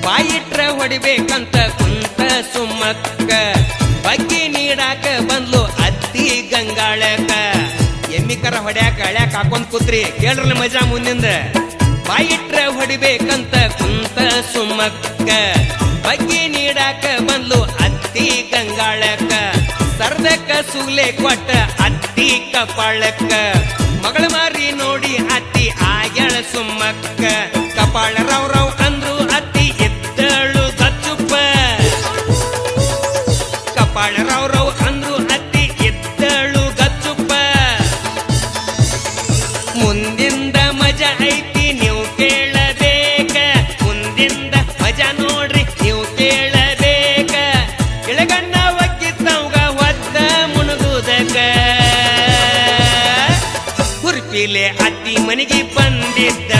ಬಾಯಿಟ್ರ ಹೊಡಿಬೇಕಂತ ಕುಂತ ಸುಮ್ಮಕ್ಕ ಬಗ್ಗಿ ನೀಡಾಕ ಬಂದ್ಲು ಅತ್ತಿ ಗಂಗಾಳಕ ಎಮ್ಮಿಕರ ಹೊಡ್ಯಾಕ ಹಳ್ಯಾಕ ಹಾಕೊಂಡ್ ಕೂತ್ರಿ ಕೇಳ್ರಲ್ಲ ಮಜಾ ಮುಂದಿಂದ ಬಾಯಿಟ್ರ ಹೊಡಿಬೇಕಂತ ಕುಂತ ಸುಮ್ಮಕ್ಕ ಬಗ್ಗಿ ನೀಡಾಕ ಬಂದ್ಲು ಅತ್ತಿ ಗಂಗಾಳಕ ಸರ್ದಕ್ಕ ಸೂಲೆ ಕೊಟ್ಟ ಅತ್ತಿ ಕಪಾಳಕ್ಕ ಮಗಳ ಮಾರಿ ನೋಡಿ ಅತ್ತಿ ಆಗ್ಯಾಳ ಸುಮ್ಮಕ್ಕ ಕಪಾಳ ರವ್ ರವ್ ಅಂದ್ರು ಅತ್ತಿ ಎದ್ದಳು ಗಚ್ಚುಪ್ಪ ಕಪಾಳ ರವ್ ರವ್ ಅಂದ್ರು ಅತ್ತಿ ಎದ್ದಳು ಗಚ್ಚುಪ್ಪ ಮುಂದಿಂದ ಮಜಾ ಐತಿ ನೀವು ಕೇಳಬೇಕ ಮುಂದಿಂದ ಮಜಾ ನೋಡ್ರಿ ನೀವು ಕೇಳಬೇಕ ಕೆಳಗಣ್ಣ ಒಕ್ಕಿತ್ತವ್ಗ ಒದ್ದ ಮುಣಗುದಕ ಹುರ್ಪಿಲೆ ಅತ್ತಿ ಮನೆಗೆ ಬಂದಿದ್ದ